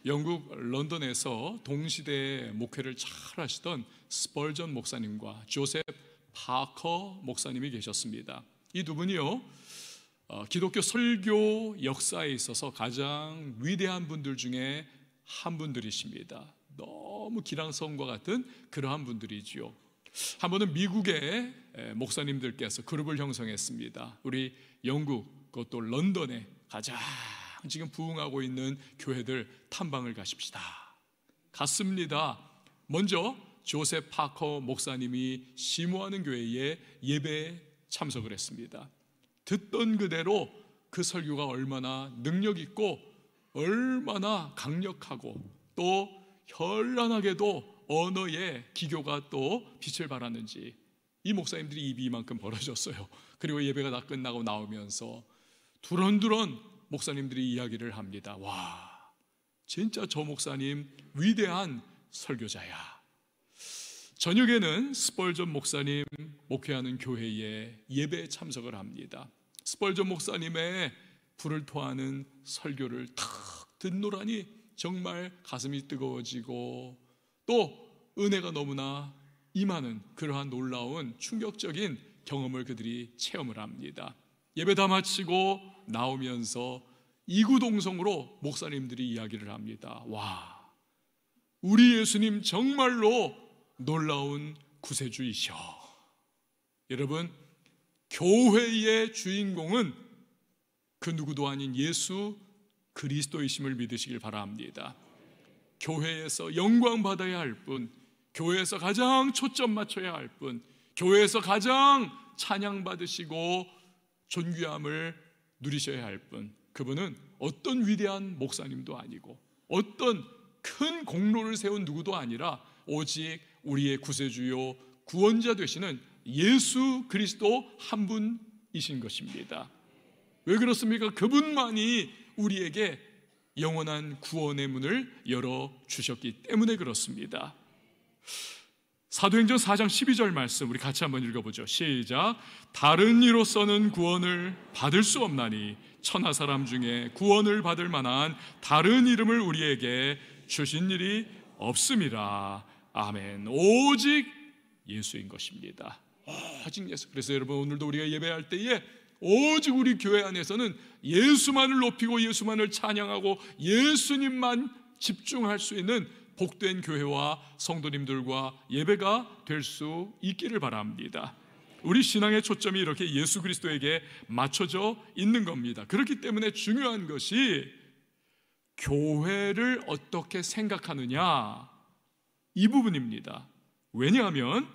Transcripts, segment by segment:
영국 런던에서 동시대 목회를 잘 하시던 스펄전 목사님과 조셉 파커 목사님이 계셨습니다. 이 두 분이요, 기독교 설교 역사에 있어서 가장 위대한 분들 중에 한 분들이십니다. 너무 기랑성과 같은 그러한 분들이지요. 한 번은 미국의 목사님들께서 그룹을 형성했습니다. 우리 영국, 그것도 런던에 가장 지금 부흥하고 있는 교회들 탐방을 가십시다. 갔습니다. 먼저 조셉 파커 목사님이 심호하는 교회에 예배에 참석을 했습니다. 듣던 그대로 그 설교가 얼마나 능력 있고 얼마나 강력하고 또 현란하게도 언어의 기교가 또 빛을 발하는지 이 목사님들이 입이 이만큼 벌어졌어요. 그리고 예배가 다 끝나고 나오면서 두런두런 목사님들이 이야기를 합니다. 와, 진짜 저 목사님 위대한 설교자야. 저녁에는 스펄전 목사님 목회하는 교회에 예배에 참석을 합니다. 스펄전 목사님의 불을 토하는 설교를 탁 듣노라니 정말 가슴이 뜨거워지고 또 은혜가 너무나 임하는 그러한 놀라운 충격적인 경험을 그들이 체험을 합니다. 예배 다 마치고 나오면서 이구동성으로 목사님들이 이야기를 합니다. 와, 우리 예수님 정말로 놀라운 구세주이셔. 여러분, 교회의 주인공은 그 누구도 아닌 예수 그리스도이심을 믿으시길 바랍니다. 교회에서 영광 받아야 할 분, 교회에서 가장 초점 맞춰야 할 분, 교회에서 가장 찬양 받으시고 존귀함을 누리셔야 할 분, 그분은 어떤 위대한 목사님도 아니고 어떤 큰 공로를 세운 누구도 아니라 오직 우리의 구세주요 구원자 되시는 예수 그리스도 한 분이신 것입니다. 왜 그렇습니까? 그분만이 우리에게 영원한 구원의 문을 열어주셨기 때문에 그렇습니다. 사도행전 4장 12절 말씀 우리 같이 한번 읽어보죠. 시작. 다른 이로서는 구원을 받을 수 없나니 천하 사람 중에 구원을 받을 만한 다른 이름을 우리에게 주신 일이 없음이라. 아멘. 오직 예수인 것입니다. 오직 예수. 그래서 여러분, 오늘도 우리가 예배할 때에 오직 우리 교회 안에서는 예수만을 높이고 예수만을 찬양하고 예수님만 집중할 수 있는 복된 교회와 성도님들과 예배가 될 수 있기를 바랍니다. 우리 신앙의 초점이 이렇게 예수 그리스도에게 맞춰져 있는 겁니다. 그렇기 때문에 중요한 것이 교회를 어떻게 생각하느냐, 이 부분입니다. 왜냐하면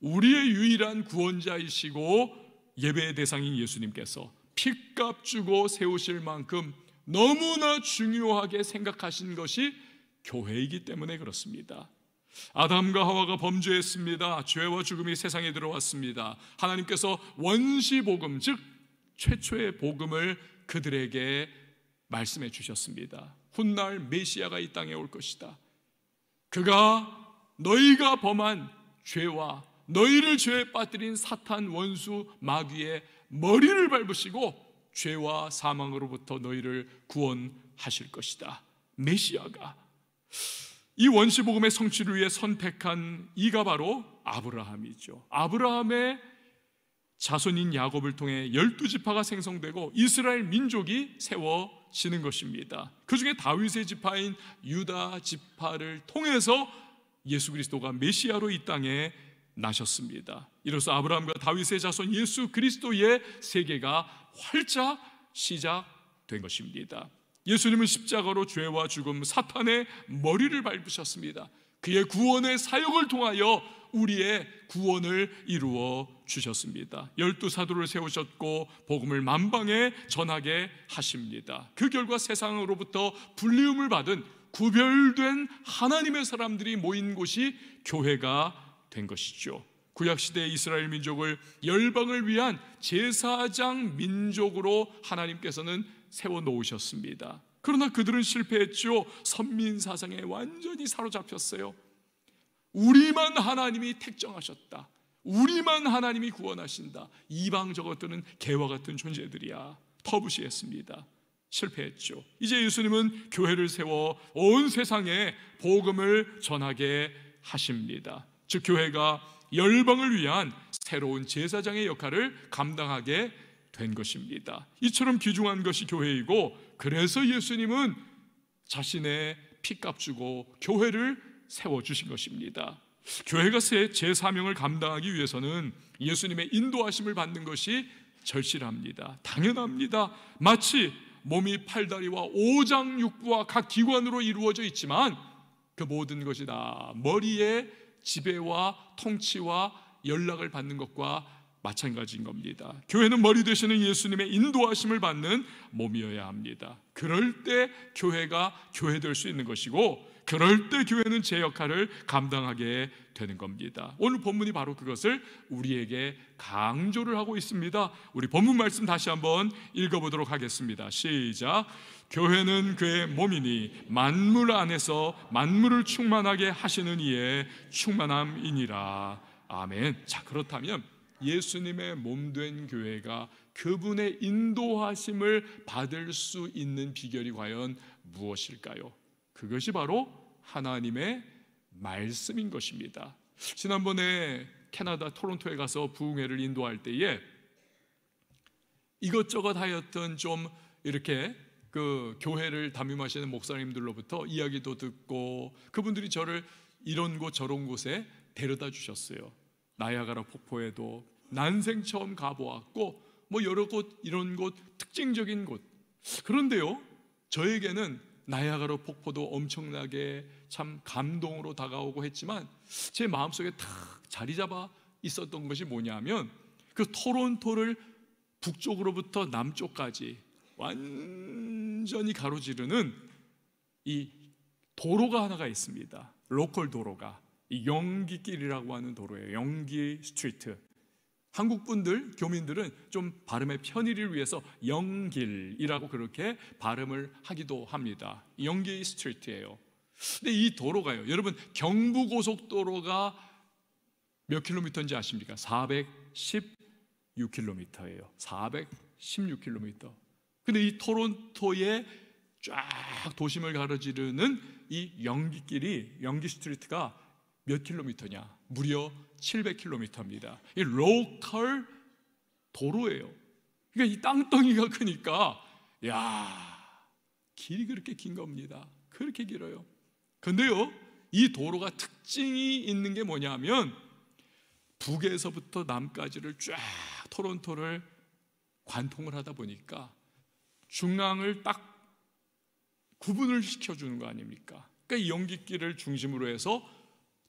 우리의 유일한 구원자이시고 예배의 대상인 예수님께서 핏값 주고 세우실 만큼 너무나 중요하게 생각하신 것이 교회이기 때문에 그렇습니다. 아담과 하와가 범죄했습니다. 죄와 죽음이 세상에 들어왔습니다. 하나님께서 원시복음, 즉 최초의 복음을 그들에게 말씀해 주셨습니다. 훗날 메시아가 이 땅에 올 것이다. 그가 너희가 범한 죄와 너희를 죄에 빠뜨린 사탄 원수 마귀의 머리를 밟으시고 죄와 사망으로부터 너희를 구원하실 것이다. 메시아가. 이 원시복음의 성취를 위해 선택한 이가 바로 아브라함이죠. 아브라함의 자손인 야곱을 통해 12지파가 생성되고 이스라엘 민족이 세워지는 것입니다. 그 중에 다윗의 지파인 유다 지파를 통해서 예수 그리스도가 메시아로 이 땅에 나셨습니다. 이로써 아브라함과 다윗의 자손 예수 그리스도의 세계가 활짝 시작된 것입니다. 예수님은 십자가로 죄와 죽음, 사탄의 머리를 밟으셨습니다. 그의 구원의 사역을 통하여 우리의 구원을 이루어 주셨습니다. 12사도를 세우셨고 복음을 만방에 전하게 하십니다. 그 결과 세상으로부터 불리움을 받은 구별된 하나님의 사람들이 모인 곳이 교회가 된 것이죠. 구약시대 이스라엘 민족을 열방을 위한 제사장 민족으로 하나님께서는 세워놓으셨습니다. 그러나 그들은 실패했죠. 선민사상에 완전히 사로잡혔어요. 우리만 하나님이 택정하셨다. 우리만 하나님이 구원하신다. 이방 저것들은 개와 같은 존재들이야. 터부시했습니다. 실패했죠. 이제 예수님은 교회를 세워 온 세상에 복음을 전하게 하십니다. 즉 교회가 열방을 위한 새로운 제사장의 역할을 감당하게 된 것입니다. 이처럼 귀중한 것이 교회이고, 그래서 예수님은 자신의 피값 주고 교회를 세워주신 것입니다. 교회가 제 사명을 감당하기 위해서는 예수님의 인도하심을 받는 것이 절실합니다. 당연합니다. 마치 몸이 팔다리와 오장육부와 각 기관으로 이루어져 있지만 그 모든 것이 다 머리의 지배와 통치와 연락을 받는 것과 마찬가지인 겁니다. 교회는 머리 되시는 예수님의 인도하심을 받는 몸이어야 합니다. 그럴 때 교회가 교회될 수 있는 것이고, 그럴 때 교회는 제 역할을 감당하게 되는 겁니다. 오늘 본문이 바로 그것을 우리에게 강조를 하고 있습니다. 우리 본문 말씀 다시 한번 읽어보도록 하겠습니다. 시작. 교회는 그의 몸이니 만물 안에서 만물을 충만하게 하시는 이의 충만함이니라. 아멘. 자, 그렇다면 예수님의 몸된 교회가 그분의 인도하심을 받을 수 있는 비결이 과연 무엇일까요? 그것이 바로 하나님의 말씀인 것입니다. 지난번에 캐나다 토론토에 가서 부흥회를 인도할 때에 이것저것 하였던 좀 이렇게 그 교회를 담임하시는 목사님들로부터 이야기도 듣고, 그분들이 저를 이런 곳 저런 곳에 데려다 주셨어요. 나야가라 폭포에도 난생 처음 가보았고, 뭐 여러 곳, 이런 곳, 특징적인 곳. 그런데요, 저에게는 나야가라 폭포도 엄청나게 참 감동으로 다가오고 했지만 제 마음속에 탁 자리 잡아 있었던 것이 뭐냐면, 그 토론토를 북쪽으로부터 남쪽까지 완전히 가로지르는 이 도로가 하나가 있습니다. 로컬 도로가 이 영기길이라고 하는 도로예요. 영기 스트리트. 한국 분들, 교민들은 좀 발음의 편의를 위해서 영길이라고 그렇게 발음을 하기도 합니다. 영기 스트리트예요. 근데 이 도로가요, 여러분 경부고속도로가 몇 킬로미터인지 아십니까? 416킬로미터예요. 416킬로미터. 근데 이 토론토의 쫙 도심을 가로지르는 이 영기길이, 영기 스트리트가 몇 킬로미터냐? 무려 700킬로미터입니다. 이 로컬 도로예요. 그러니까 이 땅덩이가 크니까, 야, 길이 그렇게 긴 겁니다. 그렇게 길어요. 근데요, 이 도로가 특징이 있는 게 뭐냐면, 북에서부터 남까지를 쫙 토론토를 관통을 하다 보니까 중앙을 딱 구분을 시켜주는 거 아닙니까? 그러니까 이 영기길을 중심으로 해서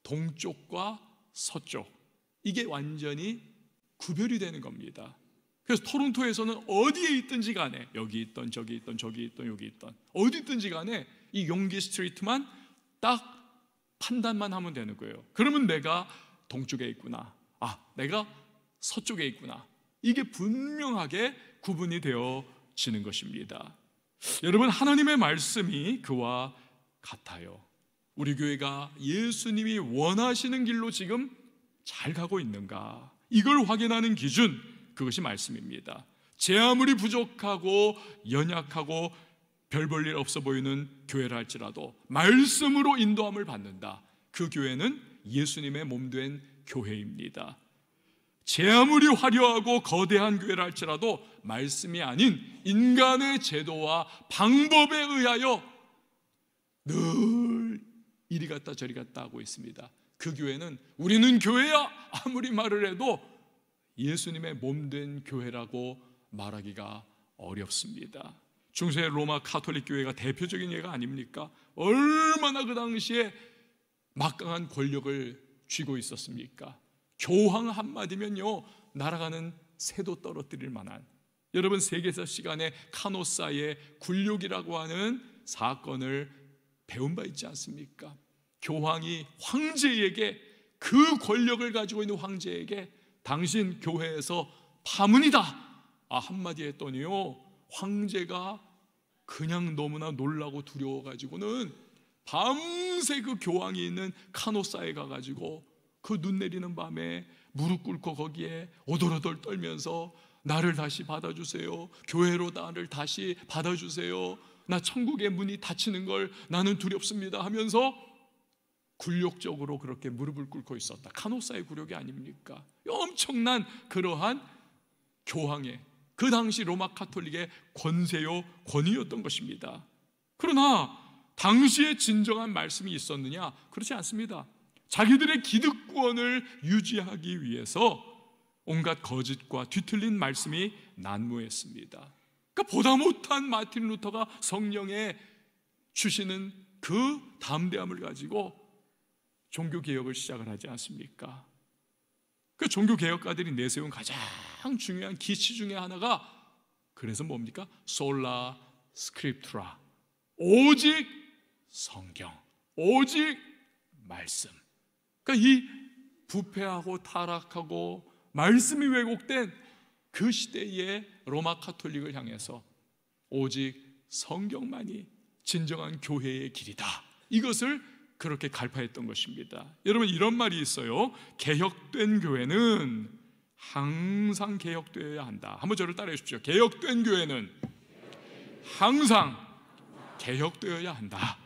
동쪽과 서쪽, 이게 완전히 구별이 되는 겁니다. 그래서 토론토에서는 어디에 있든지 간에, 여기 있던 저기 있던 저기 있던 여기 있던 어디 있든지 간에 이 용기 스트리트만 딱 판단만 하면 되는 거예요. 그러면 내가 동쪽에 있구나, 내가 서쪽에 있구나, 이게 분명하게 구분이 되어지는 것입니다. 여러분, 하나님의 말씀이 그와 같아요. 우리 교회가 예수님이 원하시는 길로 지금 잘 가고 있는가, 이걸 확인하는 기준, 그것이 말씀입니다. 제 아무리 부족하고 연약하고 별 볼 일 없어 보이는 교회라 할지라도 말씀으로 인도함을 받는다, 그 교회는 예수님의 몸된 교회입니다. 제 아무리 화려하고 거대한 교회라 할지라도 말씀이 아닌 인간의 제도와 방법에 의하여 늘 이리 갔다 저리 갔다 하고 있습니다. 그 교회는 우리는 교회야 아무리 말을 해도 예수님의 몸된 교회라고 말하기가 어렵습니다. 중세 로마 가톨릭 교회가 대표적인 예가 아닙니까? 얼마나 그 당시에 막강한 권력을 쥐고 있었습니까? 교황 한마디면요, 날아가는 새도 떨어뜨릴 만한. 여러분, 세계사 시간에 카노사의 굴욕이라고 하는 사건을 배운 바 있지 않습니까? 교황이 황제에게, 그 권력을 가지고 있는 황제에게 당신 교회에서 파문이다 한마디 했더니요, 황제가 그냥 너무나 놀라고 두려워가지고는 밤새 그 교황이 있는 카노사에 가가지고 그 눈 내리는 밤에 무릎 꿇고 거기에 오돌오돌 떨면서 나를 다시 받아주세요. 교회로 나를 다시 받아주세요. 나 천국의 문이 닫히는 걸 나는 두렵습니다 하면서 굴욕적으로 그렇게 무릎을 꿇고 있었다. 카노사의 굴욕이 아닙니까? 엄청난 그러한 교황의, 그 당시 로마 카톨릭의 권세요 권위였던 것입니다. 그러나 당시에 진정한 말씀이 있었느냐? 그렇지 않습니다. 자기들의 기득권을 유지하기 위해서 온갖 거짓과 뒤틀린 말씀이 난무했습니다. 그러니까 보다 못한 마틴 루터가 성령에 주시는 그 담대함을 가지고 종교개혁을 시작을 하지 않습니까? 그 종교개혁가들이 내세운 가장 중요한 기치 중에 하나가, 그래서 뭡니까? 솔라 스크립투라, 오직 성경, 오직 말씀. 그러니까 이 부패하고 타락하고 말씀이 왜곡된 그 시대의 로마 카톨릭을 향해서 오직 성경만이 진정한 교회의 길이다, 이것을 그렇게 갈파했던 것입니다. 여러분, 이런 말이 있어요. 개혁된 교회는 항상 개혁되어야 한다. 한번 저를 따라해 주십시오. 개혁된 교회는 항상 개혁되어야 한다.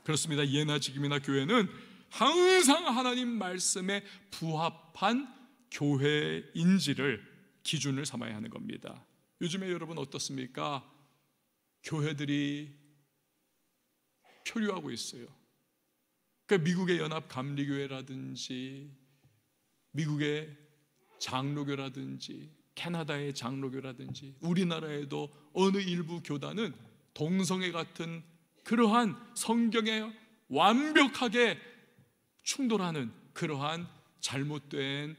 그렇습니다. 예나 지금이나 교회는 항상 하나님 말씀에 부합한 교회인지를 기준을 삼아야 하는 겁니다. 요즘에 여러분 어떻습니까? 교회들이 표류하고 있어요. 그러니까 미국의 연합감리교회라든지 미국의 장로교라든지 캐나다의 장로교라든지 우리나라에도 어느 일부 교단은 동성애 같은 그러한 성경에 완벽하게 충돌하는 그러한 잘못된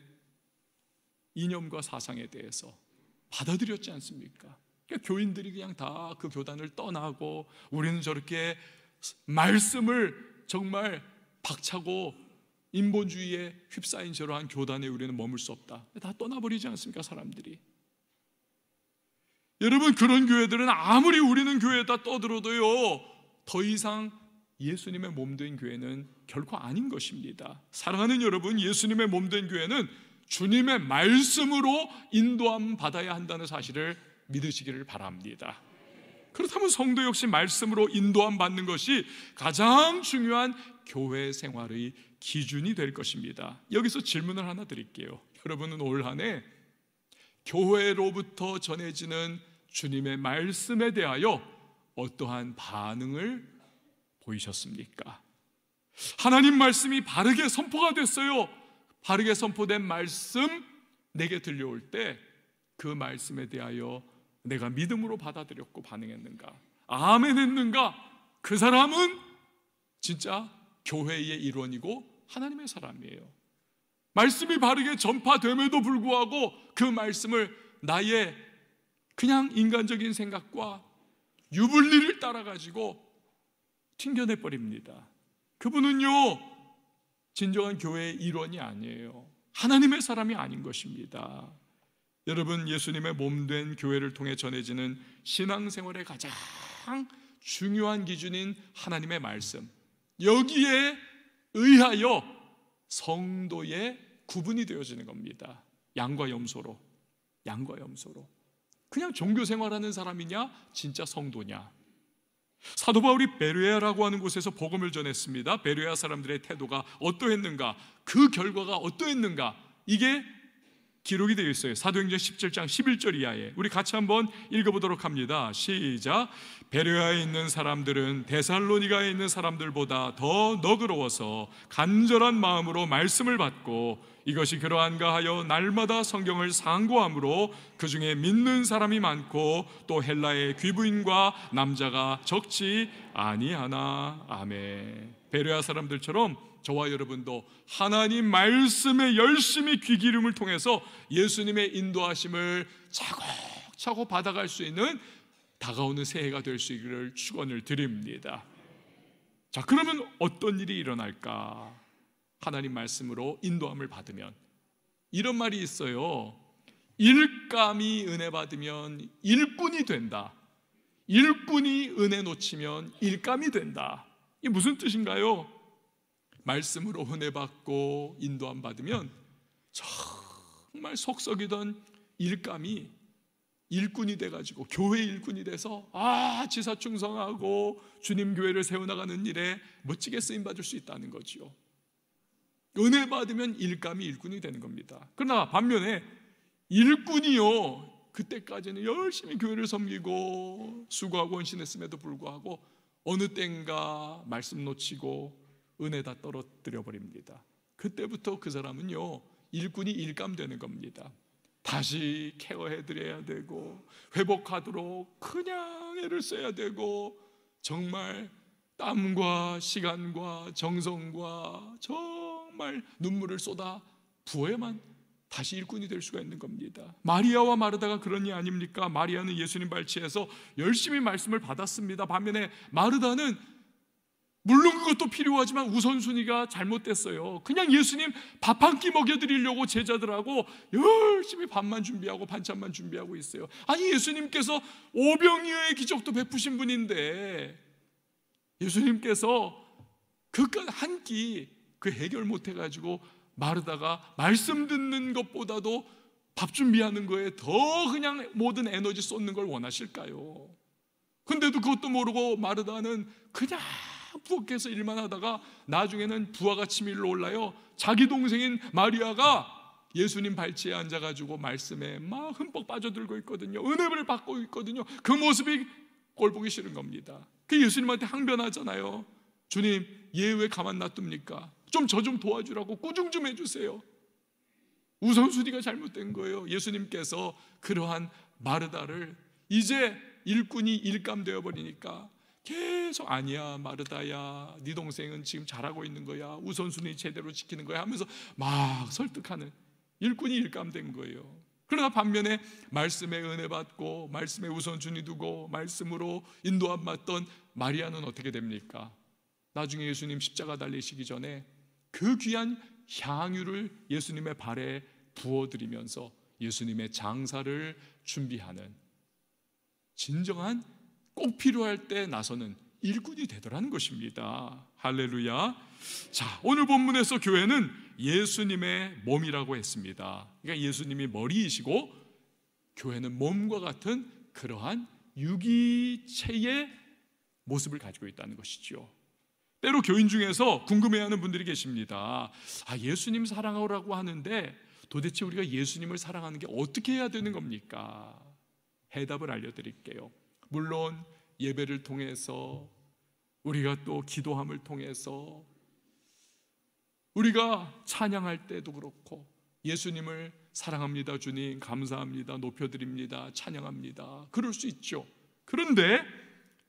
이념과 사상에 대해서 받아들였지 않습니까? 그러니까 교인들이 그냥 다 그 교단을 떠나고, 우리는 저렇게 말씀을 정말 박차고 인본주의에 휩싸인 저러한 교단에 우리는 머물 수 없다, 다 떠나버리지 않습니까? 사람들이. 여러분, 그런 교회들은 아무리 우리는 교회에다 떠들어도요, 더 이상 예수님의 몸된 교회는 결코 아닌 것입니다. 사랑하는 여러분, 예수님의 몸된 교회는 주님의 말씀으로 인도함 받아야 한다는 사실을 믿으시기를 바랍니다. 그렇다면 성도 역시 말씀으로 인도함 받는 것이 가장 중요한 교회 생활의 기준이 될 것입니다. 여기서 질문을 하나 드릴게요. 여러분은 올 한 해 교회로부터 전해지는 주님의 말씀에 대하여 어떠한 반응을 보이셨습니까? 하나님 말씀이 바르게 선포가 됐어요. 바르게 선포된 말씀 내게 들려올 때 그 말씀에 대하여 내가 믿음으로 받아들였고 반응했는가? 아멘 했는가? 그 사람은 진짜 교회의 일원이고 하나님의 사람이에요. 말씀이 바르게 전파됨에도 불구하고 그 말씀을 나의 그냥 인간적인 생각과 유불리를 따라가지고 튕겨내버립니다. 그분은요, 진정한 교회의 일원이 아니에요. 하나님의 사람이 아닌 것입니다. 여러분, 예수님의 몸된 교회를 통해 전해지는 신앙생활의 가장 중요한 기준인 하나님의 말씀, 여기에 의하여 성도의 구분이 되어지는 겁니다. 양과 염소로. 양과 염소로. 그냥 종교생활하는 사람이냐, 진짜 성도냐. 사도 바울이 베레아라고 하는 곳에서 복음을 전했습니다. 베레아 사람들의 태도가 어떠했는가, 그 결과가 어떠했는가, 이게 기록이 되어 있어요. 사도행전 17장 11절 이하에. 우리 같이 한번 읽어보도록 합니다. 시작. 베레아에 있는 사람들은 데살로니가에 있는 사람들보다 더 너그러워서 간절한 마음으로 말씀을 받고, 이것이 그러한가 하여 날마다 성경을 상고함으로 그 중에 믿는 사람이 많고 또 헬라의 귀부인과 남자가 적지 아니하나. 아멘. 베레아 사람들처럼 저와 여러분도 하나님 말씀에 열심히 귀 기름을 통해서 예수님의 인도하심을 차곡차곡 받아갈 수 있는 다가오는 새해가 될 수 있기를 축원을 드립니다. 자, 그러면 어떤 일이 일어날까? 하나님 말씀으로 인도함을 받으면 이런 말이 있어요. 일감이 은혜 받으면 일꾼이 된다. 일꾼이 은혜 놓치면 일감이 된다. 이게 무슨 뜻인가요? 말씀으로 은혜 받고 인도함 받으면 정말 속썩이던 일감이 일꾼이 돼가지고 교회 일꾼이 돼서 지사 충성하고 주님 교회를 세워나가는 일에 멋지게 쓰임받을 수 있다는 거지요. 은혜 받으면 일감이 일꾼이 되는 겁니다. 그러나 반면에 일꾼이요, 그때까지는 열심히 교회를 섬기고 수고하고 헌신했음에도 불구하고 어느 땐가 말씀 놓치고 은혜 다 떨어뜨려 버립니다. 그때부터 그 사람은요, 일꾼이 일감되는 겁니다. 다시 케어해드려야 되고 회복하도록 그냥 애를 써야 되고 정말 땀과 시간과 정성과 정말 눈물을 쏟아 부어야만 다시 일꾼이 될 수가 있는 겁니다. 마리아와 마르다가 그런 일 아닙니까? 마리아는 예수님 발치에서 열심히 말씀을 받았습니다. 반면에 마르다는 물론 그것도 필요하지만 우선순위가 잘못됐어요. 그냥 예수님 밥 한 끼 먹여드리려고 제자들하고 열심히 밥만 준비하고 반찬만 준비하고 있어요. 아니, 예수님께서 오병이어의 기적도 베푸신 분인데 예수님께서 그깟 한 끼 그 해결 못해가지고 마르다가 말씀 듣는 것보다도 밥 준비하는 거에 더 그냥 모든 에너지 쏟는 걸 원하실까요? 근데도 그것도 모르고 마르다는 그냥 부엌에서 일만 하다가 나중에는 부하가 치밀러 올라요. 자기 동생인 마리아가 예수님 발치에 앉아가지고 말씀에 막 흠뻑 빠져들고 있거든요. 은혜를 받고 있거든요. 그 모습이 꼴 보기 싫은 겁니다. 그 예수님한테 항변하잖아요. 주님, 얘 왜 가만 놔둡니까? 좀 저 좀 도와주라고 꾸중 좀 해주세요. 우선순위가 잘못된 거예요. 예수님께서 그러한 마르다를 이제 일꾼이 일감되어 버리니까 계속 아니야 마르다야, 네 동생은 지금 잘하고 있는 거야, 우선순위 제대로 지키는 거야 하면서 막 설득하는 일꾼이 일감된 거예요. 그러나 반면에 말씀에 은혜 받고 말씀에 우선순위 두고 말씀으로 인도함 받던 마리아는 어떻게 됩니까? 나중에 예수님 십자가 달리시기 전에 그 귀한 향유를 예수님의 발에 부어드리면서 예수님의 장사를 준비하는 진정한 꼭 필요할 때 나서는 일꾼이 되더라는 것입니다. 할렐루야. 자, 오늘 본문에서 교회는 예수님의 몸이라고 했습니다. 그러니까 예수님이 머리이시고 교회는 몸과 같은 그러한 유기체의 모습을 가지고 있다는 것이죠. 때로 교인 중에서 궁금해하는 분들이 계십니다. 예수님 사랑하라고 하는데 도대체 우리가 예수님을 사랑하는 게 어떻게 해야 되는 겁니까? 해답을 알려드릴게요. 물론 예배를 통해서 우리가 또 기도함을 통해서 우리가 찬양할 때도 그렇고 예수님을 사랑합니다 주님, 감사합니다, 높여드립니다, 찬양합니다, 그럴 수 있죠. 그런데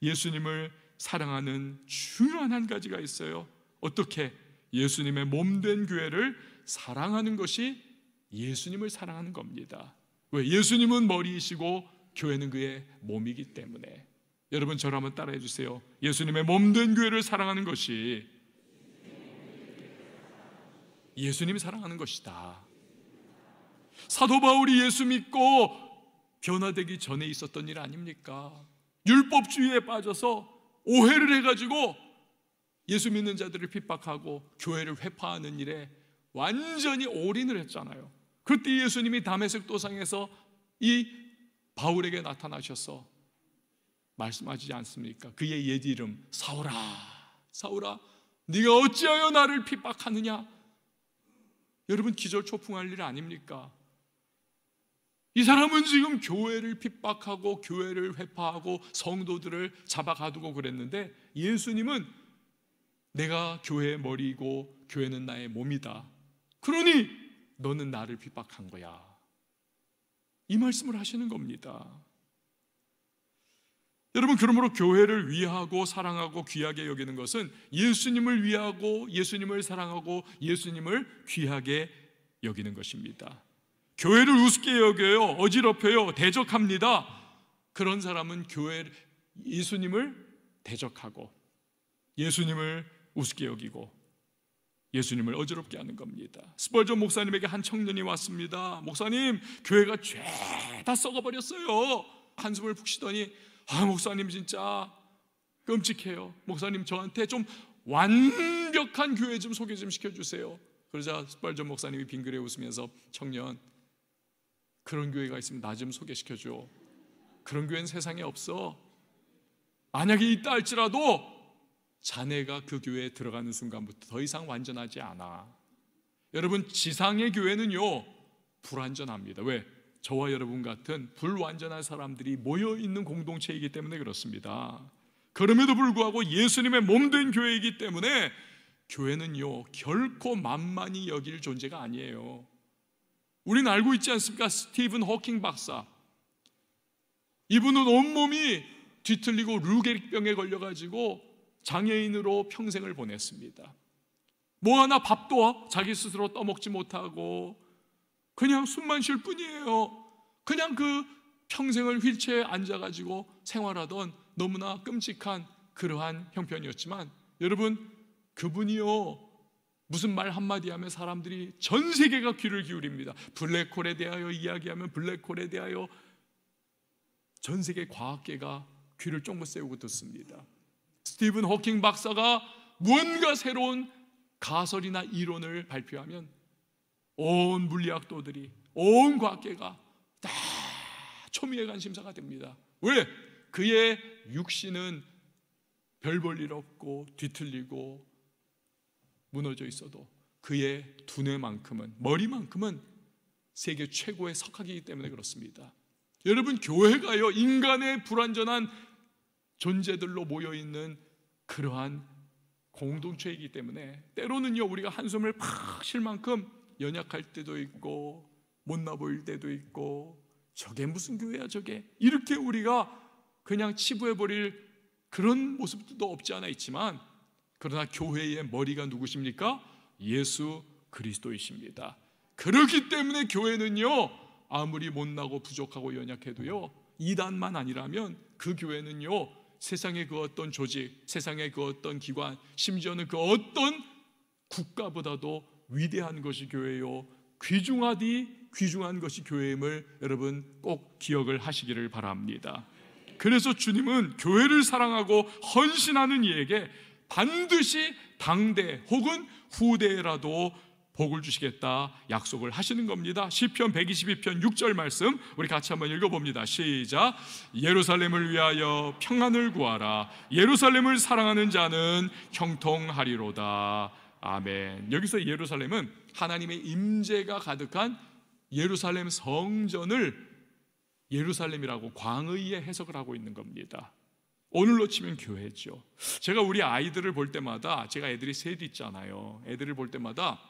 예수님을 사랑하는 중요한 한 가지가 있어요. 어떻게? 예수님의 몸된 교회를 사랑하는 것이 예수님을 사랑하는 겁니다. 왜? 예수님은 머리이시고 교회는 그의 몸이기 때문에. 여러분 저를 한번 따라해 주세요. 예수님의 몸된 교회를 사랑하는 것이 예수님이 사랑하는 것이다. 사도 바울이 예수 믿고 변화되기 전에 있었던 일 아닙니까? 율법주의에 빠져서 오해를 해가지고 예수 믿는 자들을 핍박하고 교회를 회파하는 일에 완전히 올인을 했잖아요. 그때 예수님이 다메섹 도상에서 이 바울에게 나타나셔서 말씀하시지 않습니까? 그의 옛 이름 사울아, 사울아, 네가 어찌하여 나를 핍박하느냐? 여러분 기절초풍할 일 아닙니까? 이 사람은 지금 교회를 핍박하고 교회를 회파하고 성도들을 잡아가두고 그랬는데 예수님은 내가 교회의 머리이고 교회는 나의 몸이다. 그러니 너는 나를 핍박한 거야. 이 말씀을 하시는 겁니다. 여러분 그러므로 교회를 위하고 사랑하고 귀하게 여기는 것은 예수님을 위하고 예수님을 사랑하고 예수님을 귀하게 여기는 것입니다. 교회를 우습게 여겨요, 어지럽혀요, 대적합니다. 그런 사람은 예수님을 대적하고 예수님을 우습게 여기고 예수님을 어지럽게 하는 겁니다. 스펄전 목사님에게 한 청년이 왔습니다. 목사님, 교회가 죄다 썩어버렸어요. 한숨을 푹 쉬더니 목사님 진짜 끔찍해요. 목사님 저한테 좀 완벽한 교회 좀 소개 좀 시켜주세요. 그러자 스펄전 목사님이 빙그레 웃으면서 청년, 그런 교회가 있으면 나 좀 소개시켜줘. 그런 교회는 세상에 없어. 만약에 있다 할지라도 자네가 그 교회에 들어가는 순간부터 더 이상 완전하지 않아. 여러분, 지상의 교회는요 불완전합니다. 왜? 저와 여러분 같은 불완전한 사람들이 모여있는 공동체이기 때문에 그렇습니다. 그럼에도 불구하고 예수님의 몸된 교회이기 때문에 교회는요 결코 만만히 여길 존재가 아니에요. 우리는 알고 있지 않습니까? 스티븐 호킹 박사, 이분은 온몸이 뒤틀리고 루게릭병에 걸려가지고 장애인으로 평생을 보냈습니다. 뭐 하나 밥도 자기 스스로 떠먹지 못하고 그냥 숨만 쉴 뿐이에요. 그냥 그 평생을 휠체어에 앉아가지고 생활하던 너무나 끔찍한 그러한 형편이었지만, 여러분, 그분이요 무슨 말 한마디 하면 사람들이 전 세계가 귀를 기울입니다. 블랙홀에 대하여 이야기하면 블랙홀에 대하여 전 세계 과학계가 귀를 쫑긋 세우고 듣습니다. 스티븐 호킹 박사가 무언가 새로운 가설이나 이론을 발표하면 온 물리학도들이, 온 과학계가 다 초미의 관심사가 됩니다. 왜? 그의 육신은 별 볼 일 없고 뒤틀리고 무너져 있어도 그의 두뇌만큼은, 머리만큼은 세계 최고의 석학이기 때문에 그렇습니다. 여러분, 교회가요 인간의 불완전한 존재들로 모여있는 그러한 공동체이기 때문에 때로는요 우리가 한숨을 팍 쉴 만큼 연약할 때도 있고 못나 보일 때도 있고, 저게 무슨 교회야 저게, 이렇게 우리가 그냥 치부해버릴 그런 모습도 없지 않아 있지만, 그러나 교회의 머리가 누구십니까? 예수 그리스도이십니다. 그렇기 때문에 교회는요 아무리 못나고 부족하고 연약해도요, 이단만 아니라면 그 교회는요 세상의 그 어떤 조직, 세상의 그 어떤 기관, 심지어는 그 어떤 국가보다도 위대한 것이 교회요, 귀중한 것이 교회임을 여러분 꼭 기억을 하시기를 바랍니다. 그래서 주님은 교회를 사랑하고 헌신하는 이에게 반드시 당대 혹은 후대라도 복을 주시겠다 약속을 하시는 겁니다. 시편 122편 6절 말씀 우리 같이 한번 읽어봅니다. 시작. 예루살렘을 위하여 평안을 구하라. 예루살렘을 사랑하는 자는 형통하리로다. 아멘. 여기서 예루살렘은 하나님의 임재가 가득한 예루살렘 성전을 예루살렘이라고 광의의 해석을 하고 있는 겁니다. 오늘로 치면 교회죠. 제가 우리 아이들을 볼 때마다, 제가 애들이 셋 있잖아요. 애들을 볼 때마다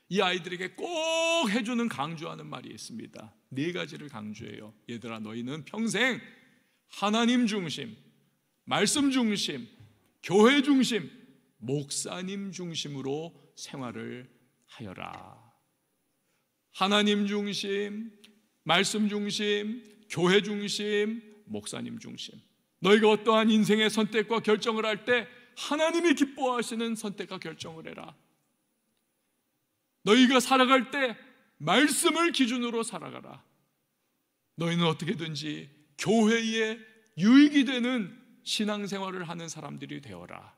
이 아이들에게 꼭 해주는, 강조하는 말이 있습니다. 4가지를 강조해요. 얘들아, 너희는 평생 하나님 중심, 말씀 중심, 교회 중심, 목사님 중심으로 생활을 하여라. 하나님 중심, 말씀 중심, 교회 중심, 목사님 중심. 너희가 어떠한 인생의 선택과 결정을 할 때 하나님이 기뻐하시는 선택과 결정을 해라. 너희가 살아갈 때 말씀을 기준으로 살아가라. 너희는 어떻게든지 교회에 유익이 되는 신앙생활을 하는 사람들이 되어라.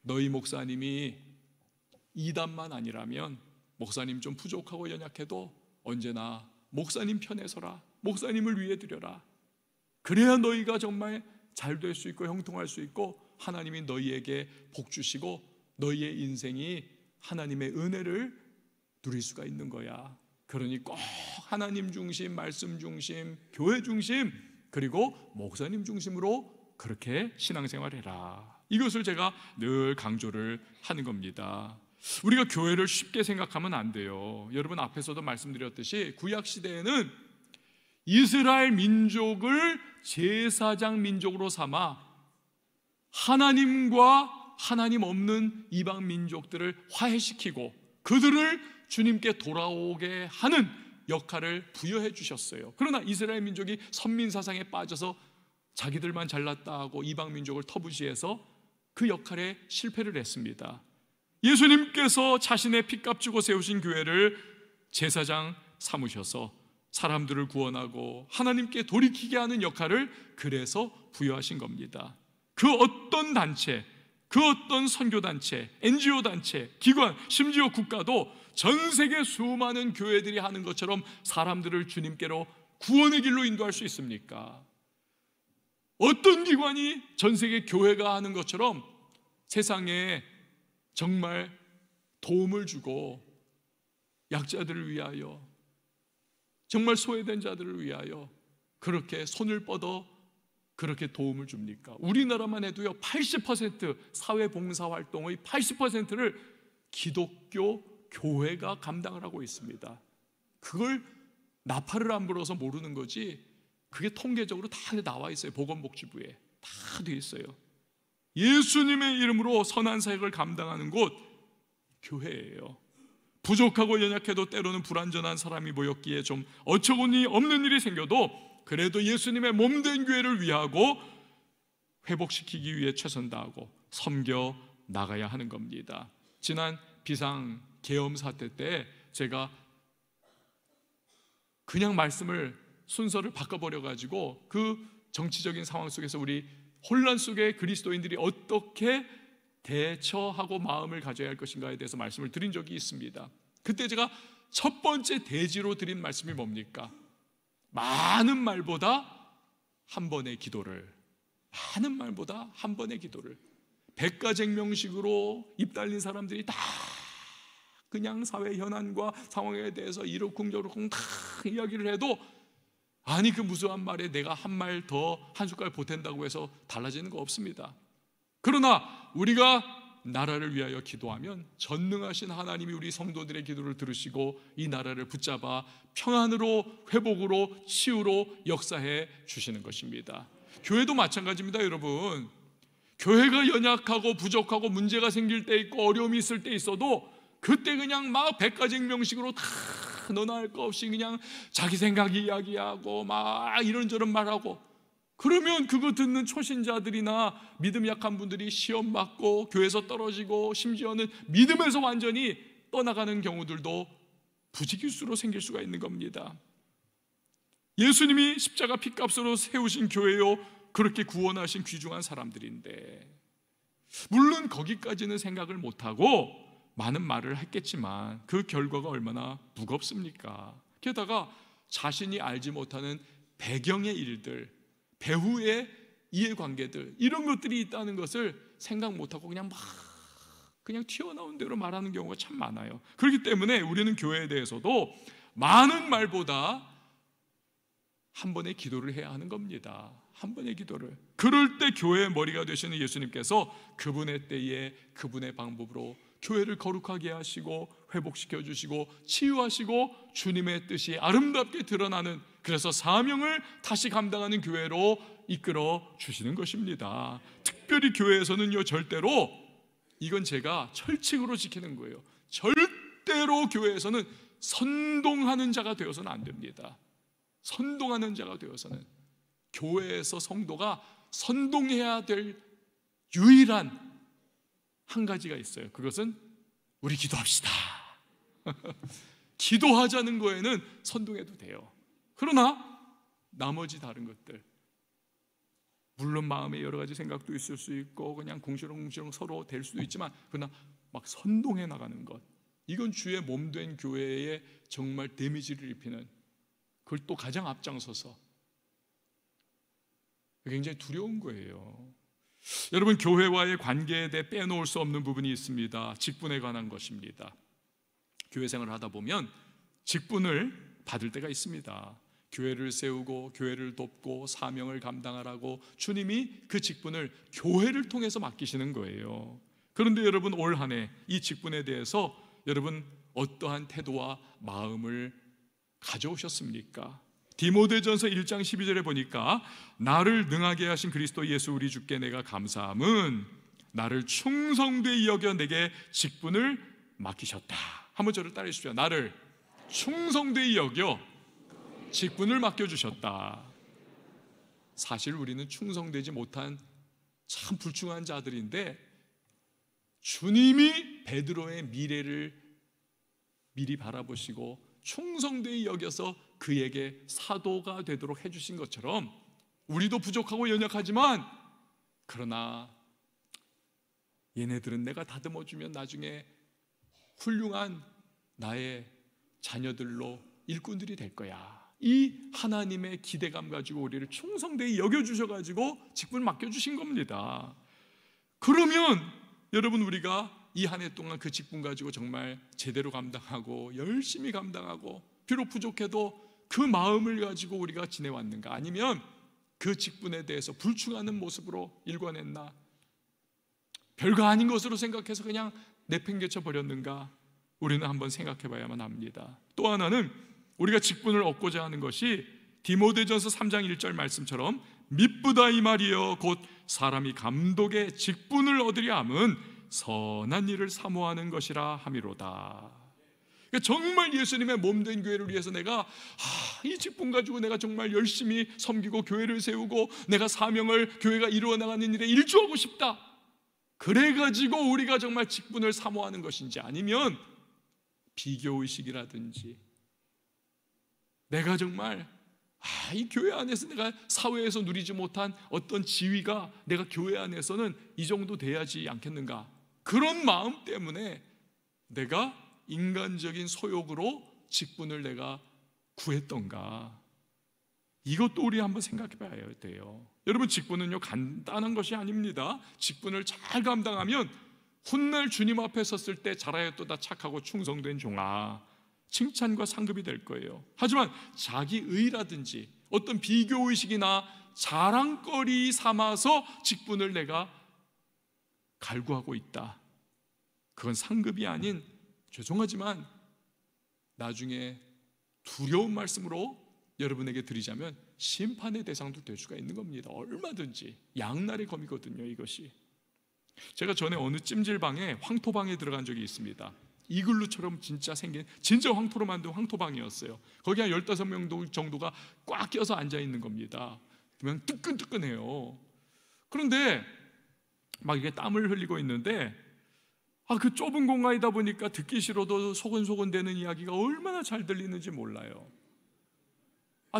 너희 목사님이 이단만 아니라면, 목사님 좀 부족하고 연약해도 언제나 목사님 편에 서라. 목사님을 위해 드려라. 그래야 너희가 정말 잘 될 수 있고 형통할 수 있고 하나님이 너희에게 복 주시고 너희의 인생이 하나님의 은혜를 누릴 수가 있는 거야. 그러니 꼭 하나님 중심, 말씀 중심, 교회 중심, 그리고 목사님 중심으로 그렇게 신앙생활해라. 이것을 제가 늘 강조를 하는 겁니다. 우리가 교회를 쉽게 생각하면 안 돼요. 여러분, 앞에서도 말씀드렸듯이 구약시대에는 이스라엘 민족을 제사장 민족으로 삼아 하나님과 하나님 없는 이방 민족들을 화해시키고 그들을 주님께 돌아오게 하는 역할을 부여해 주셨어요. 그러나 이스라엘 민족이 선민사상에 빠져서 자기들만 잘났다 하고 이방 민족을 터부시해서 그 역할에 실패를 했습니다. 예수님께서 자신의 피값 주고 세우신 교회를 제사장 삼으셔서 사람들을 구원하고 하나님께 돌이키게 하는 역할을 그래서 부여하신 겁니다. 그 어떤 단체, 그 어떤 선교단체, NGO 단체, 기관, 심지어 국가도 전 세계 수많은 교회들이 하는 것처럼 사람들을 주님께로 구원의 길로 인도할 수 있습니까? 어떤 기관이 전 세계 교회가 하는 것처럼 세상에 정말 도움을 주고 약자들을 위하여, 정말 소외된 자들을 위하여 그렇게 손을 뻗어 그렇게 도움을 줍니까? 우리나라만 해도요, 80% 사회봉사활동의 80%를 기독교 교회가 감당을 하고 있습니다. 그걸 나팔을 안 불어서 모르는 거지, 그게 통계적으로 다 나와 있어요. 보건복지부에 다 돼 있어요. 예수님의 이름으로 선한 사역을 감당하는 곳 교회예요. 부족하고 연약해도 때로는 불완전한 사람이 모였기에 좀 어처구니 없는 일이 생겨도 그래도 예수님의 몸된 교회를 위하고 회복시키기 위해 최선 다하고 섬겨 나가야 하는 겁니다. 지난 비상 계엄 사태 때 제가 그냥 말씀을 순서를 바꿔버려가지고 그 정치적인 상황 속에서 우리 혼란 속에 그리스도인들이 어떻게 대처하고 마음을 가져야 할 것인가에 대해서 말씀을 드린 적이 있습니다. 그때 제가 첫 번째 대지로 드린 말씀이 뭡니까? 많은 말보다 한 번의 기도를, 많은 말보다 한 번의 기도를. 백가쟁명식으로 입 달린 사람들이 다 그냥 사회 현안과 상황에 대해서 이러쿵저러쿵 다 이야기를 해도, 아니 그 무수한 말에 내가 한 말 더 한 숟갈 보탠다고 해서 달라지는 거 없습니다. 그러나 우리가 나라를 위하여 기도하면 전능하신 하나님이 우리 성도들의 기도를 들으시고 이 나라를 붙잡아 평안으로, 회복으로, 치유로 역사해 주시는 것입니다. 교회도 마찬가지입니다. 여러분, 교회가 연약하고 부족하고 문제가 생길 때 있고 어려움이 있을 때 있어도 그때 그냥 막 백가쟁명식으로 다 너나 할 거 없이 그냥 자기 생각 이야기하고 막 이런저런 말하고, 그러면 그거 듣는 초신자들이나 믿음 약한 분들이 시험 맞고 교회에서 떨어지고 심지어는 믿음에서 완전히 떠나가는 경우들도 부지기수로 생길 수가 있는 겁니다. 예수님이 십자가 핏값으로 세우신 교회요, 그렇게 구원하신 귀중한 사람들인데, 물론 거기까지는 생각을 못하고 많은 말을 했겠지만 그 결과가 얼마나 무겁습니까? 게다가 자신이 알지 못하는 배경의 일들, 배후의 이해관계들, 이런 것들이 있다는 것을 생각 못하고 그냥 튀어나온 대로 말하는 경우가 참 많아요. 그렇기 때문에 우리는 교회에 대해서도 많은 말보다 한 번의 기도를 해야 하는 겁니다. 한 번의 기도를. 그럴 때 교회의 머리가 되시는 예수님께서 그분의 때에 그분의 방법으로 교회를 거룩하게 하시고 회복시켜 주시고 치유하시고 주님의 뜻이 아름답게 드러나는, 그래서 사명을 다시 감당하는 교회로 이끌어 주시는 것입니다. 특별히 교회에서는요, 절대로, 이건 제가 철칙으로 지키는 거예요. 절대로 교회에서는 선동하는 자가 되어서는 안 됩니다. 선동하는 자가 되어서는, 교회에서 성도가 선동해야 될 유일한 한 가지가 있어요. 그것은 우리 기도합시다. 기도하자는 거에는 선동해도 돼요. 그러나 나머지 다른 것들, 물론 마음에 여러 가지 생각도 있을 수 있고 그냥 궁시렁궁시렁 서로 될 수도 있지만, 그러나 막 선동해 나가는 것, 이건 주의 몸된 교회에 정말 데미지를 입히는, 그걸 또 가장 앞장서서 굉장히 두려운 거예요. 여러분, 교회와의 관계에 대해 빼놓을 수 없는 부분이 있습니다. 직분에 관한 것입니다. 교회 생활을 하다 보면 직분을 받을 때가 있습니다. 교회를 세우고 교회를 돕고 사명을 감당하라고 주님이 그 직분을 교회를 통해서 맡기시는 거예요. 그런데 여러분, 올 한 해 이 직분에 대해서 여러분 어떠한 태도와 마음을 가져오셨습니까? 디모데전서 1장 12절에 보니까 나를 능하게 하신 그리스도 예수 우리 주께 내가 감사함은 나를 충성되이 여겨 내게 직분을 맡기셨다. 한번 저를 따라해 주십시오. 나를 충성되이 여겨 직분을 맡겨주셨다. 사실 우리는 충성되지 못한 참 불충한 자들인데, 주님이 베드로의 미래를 미리 바라보시고 충성되이 여겨서 그에게 사도가 되도록 해주신 것처럼, 우리도 부족하고 연약하지만, 그러나 얘네들은 내가 다듬어주면 나중에 훌륭한 나의 자녀들로 일꾼들이 될 거야. 이 하나님의 기대감 가지고 우리를 충성되게 여겨주셔가지고 직분을 맡겨주신 겁니다. 그러면 여러분, 우리가 이 한 해 동안 그 직분 가지고 정말 제대로 감당하고 열심히 감당하고 비록 부족해도 그 마음을 가지고 우리가 지내왔는가? 아니면 그 직분에 대해서 불충하는 모습으로 일관했나? 별거 아닌 것으로 생각해서 그냥 내팽개쳐 버렸는가? 우리는 한번 생각해 봐야만 합니다. 또 하나는 우리가 직분을 얻고자 하는 것이 디모데전서 3장 1절 말씀처럼 미쁘다 이 말이여 곧 사람이 감독의 직분을 얻으려 함은 선한 일을 사모하는 것이라 함이로다. 그러니까 정말 예수님의 몸된 교회를 위해서 내가 이 직분 가지고 내가 정말 열심히 섬기고 교회를 세우고 내가 사명을 교회가 이루어 나가는 일에 일조하고 싶다. 그래가지고 우리가 정말 직분을 사모하는 것인지, 아니면 비교의식이라든지 내가 정말 이 교회 안에서 내가 사회에서 누리지 못한 어떤 지위가 내가 교회 안에서는 이 정도 돼야지 않겠는가, 그런 마음 때문에 내가 인간적인 소욕으로 직분을 내가 구했던가, 이것도 우리 한번 생각해 봐야 돼요. 여러분, 직분은요 간단한 것이 아닙니다. 직분을 잘 감당하면 훗날 주님 앞에 섰을 때 잘하였도다 착하고 충성된 종아, 칭찬과 상급이 될 거예요. 하지만 자기의라든지 어떤 비교의식이나 자랑거리 삼아서 직분을 내가 갈구하고 있다, 그건 상급이 아닌, 죄송하지만 나중에 두려운 말씀으로 여러분에게 드리자면 심판의 대상도 될 수가 있는 겁니다. 얼마든지 양날의 검이거든요, 이것이. 제가 전에 어느 찜질방에 황토방에 들어간 적이 있습니다. 이글루처럼 진짜 생긴 진짜 황토로 만든 황토방이었어요. 거기 한 15명 정도가 꽉 껴서 앉아있는 겁니다. 그러면 뜨끈뜨끈해요. 그런데 막 이게 땀을 흘리고 있는데 그 좁은 공간이다 보니까 듣기 싫어도 소근소근 되는 이야기가 얼마나 잘 들리는지 몰라요.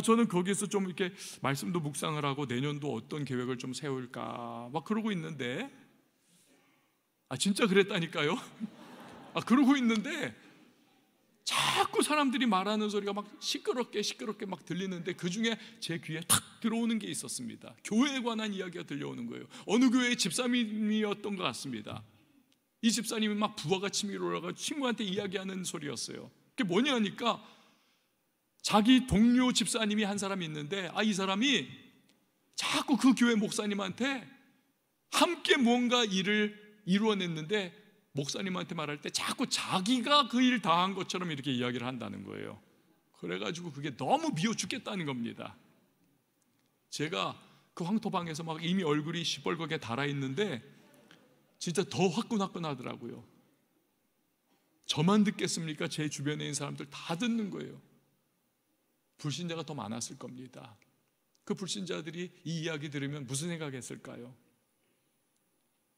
저는 거기서 좀 이렇게 말씀도 묵상을 하고 내년도 어떤 계획을 좀 세울까 막 그러고 있는데, 진짜 그랬다니까요. 그러고 있는데 자꾸 사람들이 말하는 소리가 막 시끄럽게 막 들리는데 그 중에 제 귀에 탁 들어오는 게 있었습니다. 교회에 관한 이야기가 들려오는 거예요. 어느 교회의 집사님이었던 것 같습니다. 이 집사님이 막 부하가 치밀어 올라가 친구한테 이야기하는 소리였어요. 그게 뭐냐 하니까 자기 동료 집사님이 한 사람이 있는데 이 사람이 자꾸 그 교회 목사님한테 함께 뭔가 일을 이루어냈는데 목사님한테 말할 때 자꾸 자기가 그 일 다 한 것처럼 이렇게 이야기를 한다는 거예요. 그래가지고 그게 너무 미워 죽겠다는 겁니다. 제가 그 황토방에서 막 이미 얼굴이 시뻘겋게 달아있는데 진짜 더 화끈화끈하더라고요. 저만 듣겠습니까? 제 주변에 있는 사람들 다 듣는 거예요. 불신자가 더 많았을 겁니다. 그 불신자들이 이 이야기 들으면 무슨 생각했을까요?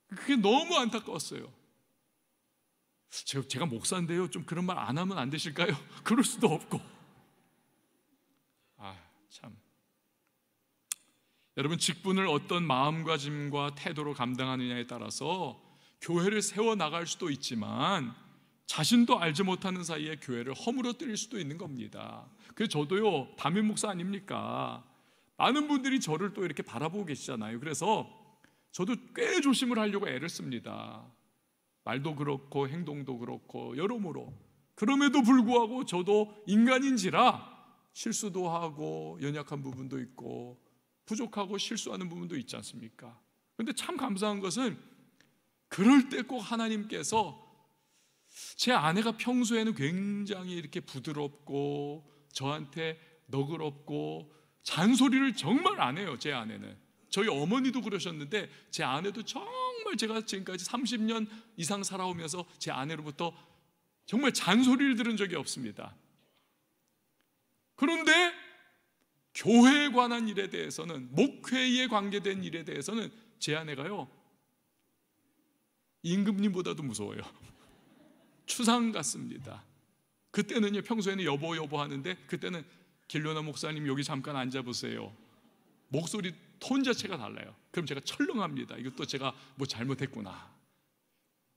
그게 너무 안타까웠어요. 제가 목사인데요, 좀 그런 말 안 하면 안 되실까요? 그럴 수도 없고. 참. 여러분, 직분을 어떤 마음가짐과 태도로 감당하느냐에 따라서 교회를 세워나갈 수도 있지만 자신도 알지 못하는 사이에 교회를 허물어뜨릴 수도 있는 겁니다. 그래서 저도요, 담임 목사 아닙니까? 많은 분들이 저를 또 이렇게 바라보고 계시잖아요. 그래서 저도 꽤 조심을 하려고 애를 씁니다. 말도 그렇고 행동도 그렇고 여러모로. 그럼에도 불구하고 저도 인간인지라 실수도 하고 연약한 부분도 있고 부족하고 실수하는 부분도 있지 않습니까? 그런데 참 감사한 것은 그럴 때 꼭 하나님께서, 제 아내가 평소에는 굉장히 이렇게 부드럽고 저한테 너그럽고 잔소리를 정말 안 해요. 제 아내는. 저희 어머니도 그러셨는데 제 아내도 정말, 제가 지금까지 30년 이상 살아오면서 제 아내로부터 정말 잔소리를 들은 적이 없습니다. 그런데 교회에 관한 일에 대해서는, 목회에 관계된 일에 대해서는 제 아내가요, 임금님보다도 무서워요. 추상 같습니다. 그때는요, 평소에는 여보 하는데 그때는 길로나 목사님 여기 잠깐 앉아보세요. 목소리 톤 자체가 달라요. 그럼 제가 철렁합니다. 이것도 제가 뭐 잘못했구나.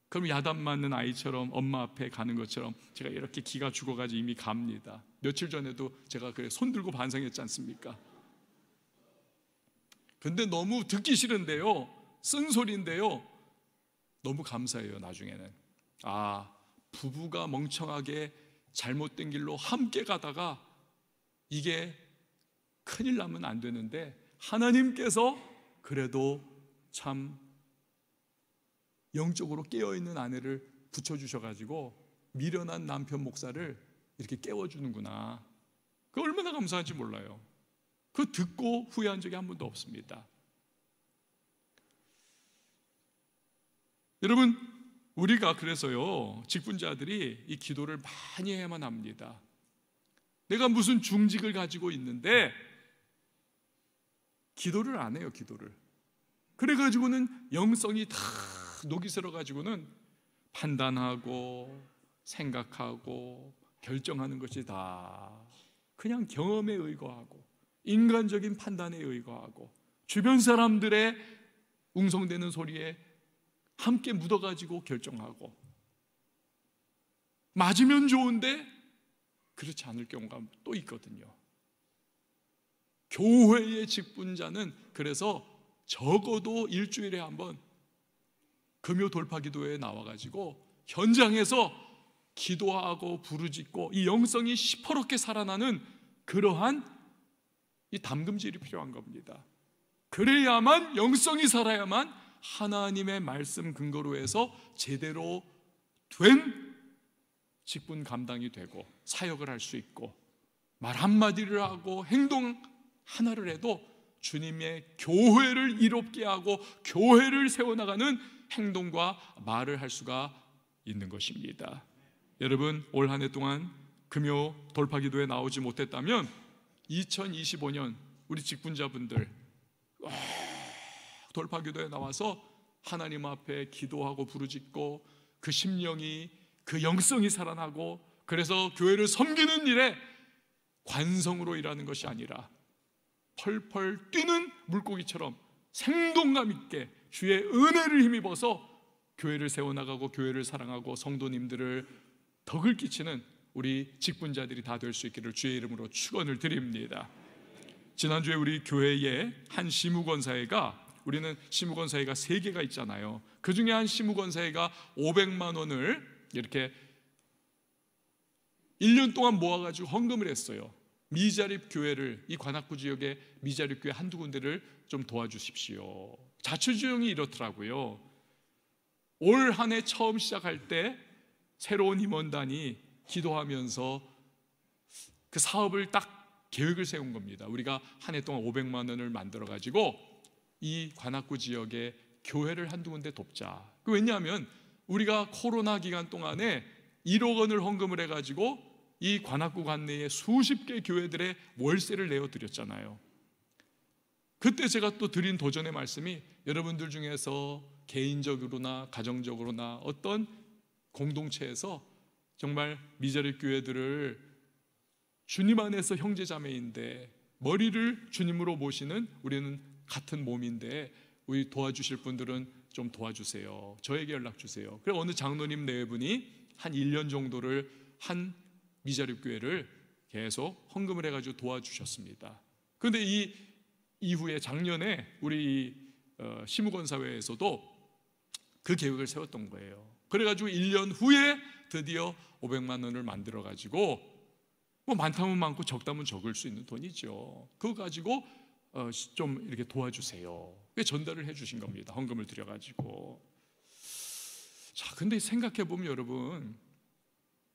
그럼 야단 맞는 아이처럼 엄마 앞에 가는 것처럼 제가 이렇게 기가 죽어가지고 이미 갑니다. 며칠 전에도 제가 그래 손 들고 반성했지 않습니까? 근데 너무 듣기 싫은데요, 쓴소리인데요, 너무 감사해요. 나중에는 부부가 멍청하게 잘못된 길로 함께 가다가 이게 큰일 나면 안 되는데 하나님께서 그래도 참 영적으로 깨어있는 아내를 붙여주셔가지고 미련한 남편 목사를 이렇게 깨워주는구나. 그 얼마나 감사한지 몰라요. 그거 듣고 후회한 적이 한 번도 없습니다. 여러분, 우리가 그래서요, 직분자들이 이 기도를 많이 해야만 합니다. 내가 무슨 중직을 가지고 있는데 기도를 안 해요. 기도를 그래가지고는 영성이 다 녹이 슬어가지고는 판단하고 생각하고 결정하는 것이 다 그냥 경험에 의거하고 인간적인 판단에 의거하고 주변 사람들의 웅성대는 소리에 함께 묻어가지고 결정하고, 맞으면 좋은데 그렇지 않을 경우가 또 있거든요. 교회의 직분자는 그래서 적어도 일주일에 한 번 금요 돌파 기도회에 나와가지고 현장에서 기도하고 부르짖고 이 영성이 시퍼렇게 살아나는 그러한 이 담금질이 필요한 겁니다. 그래야만, 영성이 살아야만 하나님의 말씀 근거로 해서 제대로 된 직분 감당이 되고 사역을 할 수 있고, 말 한마디를 하고 행동 하나를 해도 주님의 교회를 이롭게 하고 교회를 세워나가는 행동과 말을 할 수가 있는 것입니다. 여러분, 올 한 해 동안 금요 돌파 기도에 나오지 못했다면 2025년 우리 직분자분들 돌파 기도에 나와서 하나님 앞에 기도하고 부르짖고 그 심령이, 그 영성이 살아나고, 그래서 교회를 섬기는 일에 관성으로 일하는 것이 아니라 펄펄 뛰는 물고기처럼 생동감 있게 주의 은혜를 힘입어서 교회를 세워나가고 교회를 사랑하고 성도님들을 덕을 끼치는 우리 직분자들이 다 될 수 있기를 주의 이름으로 축원을 드립니다. 지난주에 우리 교회에 한 시무권사회가, 우리는 시무권사회가 3개가 있잖아요. 그 중에 한 시무권사회가 500만 원을 이렇게 1년 동안 모아가지고 헌금을 했어요. 미자립 교회를, 이 관악구 지역의 미자립 교회 한두 군데를 좀 도와주십시오. 자초지종이 이렇더라고요. 올 한 해 처음 시작할 때 새로운 임원단이 기도하면서 그 사업을 딱 계획을 세운 겁니다. 우리가 한 해 동안 500만 원을 만들어 가지고 이 관악구 지역의 교회를 한두 군데 돕자. 왜냐하면 우리가 코로나 기간 동안에 1억 원을 헌금을 해가지고 이 관악구 관내에 수십 개 교회들의 월세를 내어드렸잖아요. 그때 제가 또 드린 도전의 말씀이, 여러분들 중에서 개인적으로나 가정적으로나 어떤 공동체에서 정말 미자립 교회들을 주님 안에서 형제자매인데 머리를 주님으로 모시는, 우리는 같은 몸인데 우리 도와주실 분들은 좀 도와주세요. 저에게 연락 주세요. 그래 어느 장로님 네 분이 한 1년 정도를 한 미자립 교회를 계속 헌금을 해가지고 도와주셨습니다. 그런데 이 이후에 작년에 우리 시무권사회에서도 그 계획을 세웠던 거예요. 그래가지고 1년 후에 드디어 500만 원을 만들어가지고, 뭐 많다면 많고 적다면 적을 수 있는 돈이죠. 그거 가지고 좀 이렇게 도와주세요. 전달을 해주신 겁니다. 헌금을 드려가지고. 자, 근데 생각해보면 여러분,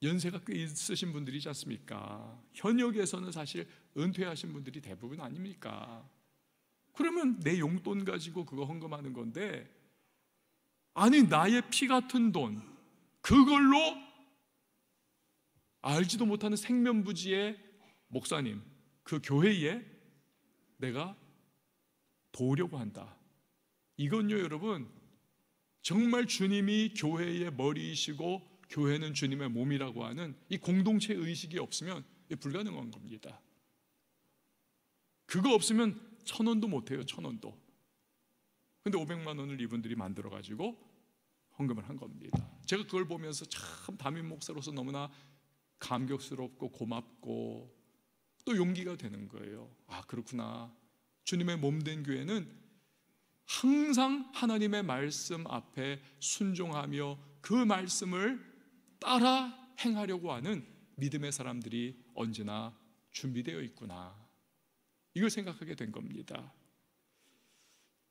연세가 꽤 있으신 분들이지 않습니까? 현역에서는 사실 은퇴하신 분들이 대부분 아닙니까? 그러면 내 용돈 가지고 그거 헌금하는 건데, 아니 나의 피 같은 돈, 그걸로 알지도 못하는 생면부지의 목사님, 그 교회에 내가 도우려고 한다. 이건요 여러분, 정말 주님이 교회의 머리이시고 교회는 주님의 몸이라고 하는 이 공동체 의식이 없으면 불가능한 겁니다. 그거 없으면 1,000원도 못해요. 1,000원도. 근데 500만 원을 이분들이 만들어가지고 헌금을 한 겁니다. 제가 그걸 보면서 참 담임 목사로서 너무나 감격스럽고 고맙고 또 용기가 되는 거예요. 아, 그렇구나. 주님의 몸된 교회는 항상 하나님의 말씀 앞에 순종하며 그 말씀을 따라 행하려고 하는 믿음의 사람들이 언제나 준비되어 있구나. 이걸 생각하게 된 겁니다.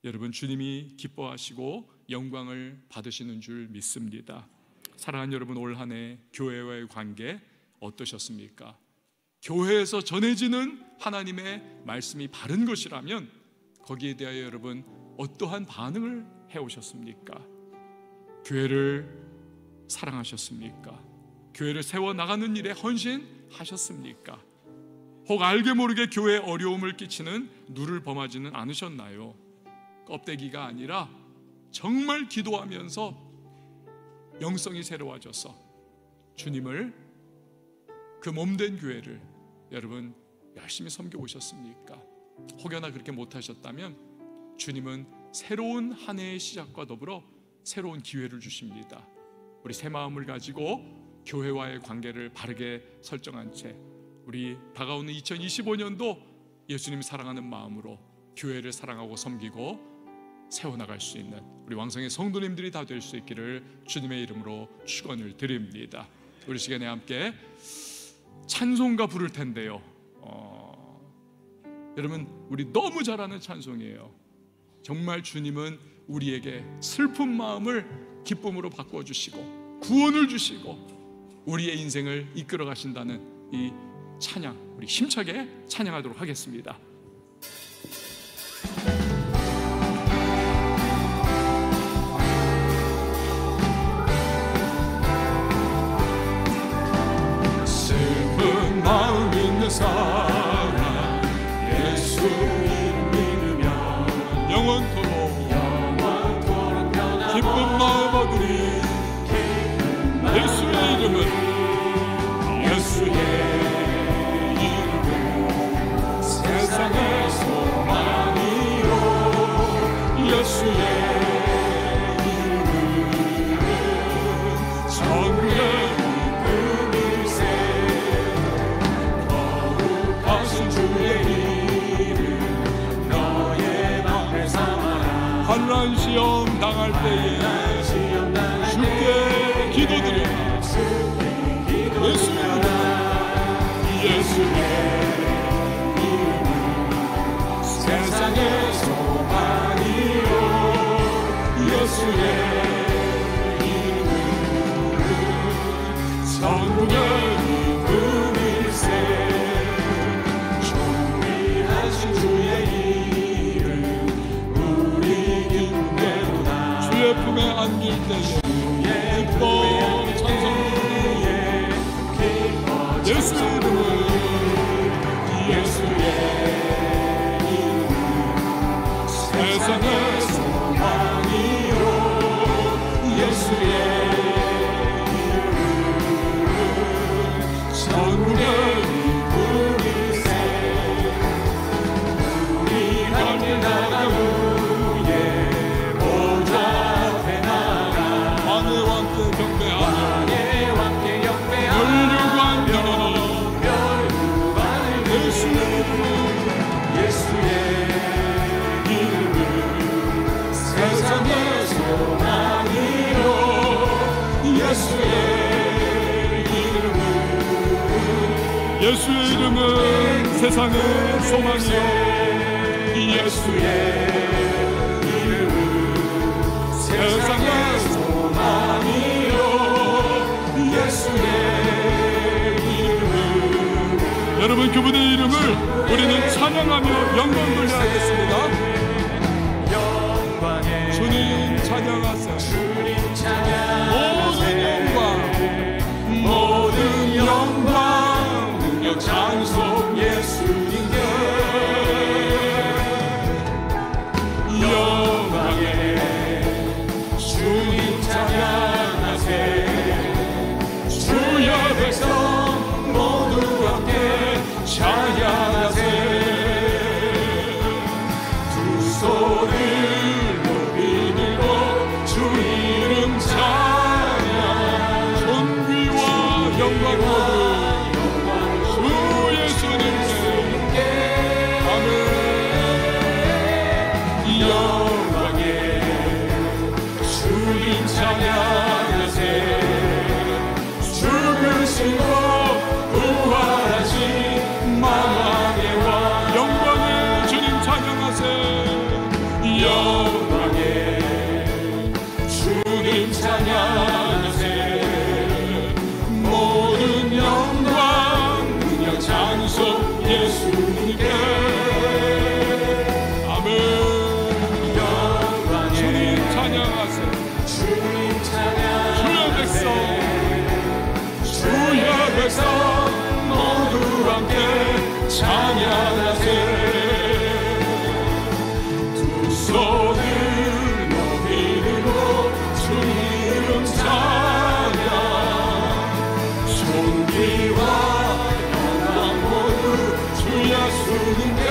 여러분, 주님이 기뻐하시고 영광을 받으시는 줄 믿습니다. 사랑하는 여러분, 올 한 해 교회와의 관계 어떠셨습니까? 교회에서 전해지는 하나님의 말씀이 바른 것이라면 거기에 대하여 여러분 어떠한 반응을 해오셨습니까? 교회를 사랑하셨습니까? 교회를 세워나가는 일에 헌신하셨습니까? 혹 알게 모르게 교회에 어려움을 끼치는 누를 범하지는 않으셨나요? 껍데기가 아니라 정말 기도하면서 영성이 새로워져서 주님을, 그 몸된 교회를 여러분 열심히 섬겨오셨습니까? 혹여나 그렇게 못하셨다면 주님은 새로운 한 해의 시작과 더불어 새로운 기회를 주십니다. 우리 새 마음을 가지고 교회와의 관계를 바르게 설정한 채 우리 다가오는 2025년도 예수님 사랑하는 마음으로 교회를 사랑하고 섬기고 세워나갈 수 있는 우리 왕성의 성도님들이 다 될 수 있기를 주님의 이름으로 축원을 드립니다. 우리 시간에 함께 찬송가 부를 텐데요, 여러분 우리 너무 잘 아는 찬송이에요. 정말 주님은 우리에게 슬픈 마음을 기쁨으로 바꿔주시고 구원을 주시고 우리의 인생을 이끌어 가신다는 이 찬양, 우리 힘차게 찬양하도록 하겠습니다. 슬픈 마음 있는 사람 예수 이름 믿으면 영원토록 기쁜 마음 얻으리. 예수의 이름은 세상의 소망이요. 예수의 이름은 천국의 기쁨일세. 거룩하신 주의 이름 너의 맘을 삼아라. 환난 시험 당할 때에 주께 기도드리라. 예수의 이름은 세상의 소망이요. 예수의 이름은 천국의 기쁨일세. 존귀하신 주의 이름 우리 기쁨대로다. 주의 품에 안길 때에 기뻐 찬송. 예수의 이름은 세상의 소망이요. 예수의 이름은 천국의 기쁨일세. 우리 함께 나가 후에 보좌 앞에 나가 왕의 왕께 경배하며 멸류관 열어라. 예수의 이름은 세상의 소망이요. 예수의 이름은 세상의 소망이요. 예수의 이름은 세상의 소망이요. 예수의 여러분, 그분의 이름을 우리는 찬양하며 영광 돌려야겠습니다. 주님 찬양하세요. 모든 영광 능력 찬송 예수님께 영광에 주님 찬양하세. 주의 백성 모두 함께 찬양하세. 두 손을 높이 들고 주 이름 찬양하세. 예수님께 아멘. 주님 찬양하세요. 주님 찬양하세요. 주의 백성 모두 함께 찬양하세요. 두 손을 높이 들고 주님 이름 찬양, 존귀와 영광 모두 주 예수님께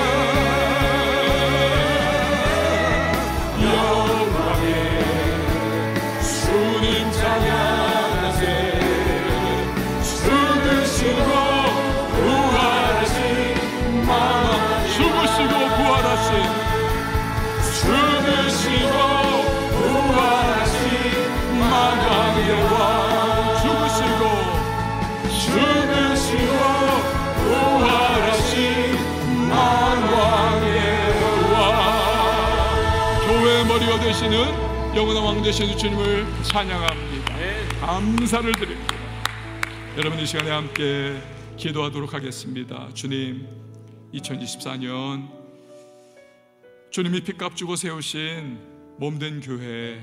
머리가 되시는 영원한 왕 되시는 주님을 찬양합니다. 감사를 드립니다. 여러분 이 시간에 함께 기도하도록 하겠습니다. 주님, 2024년 주님이 핏값 주고 세우신 몸된 교회,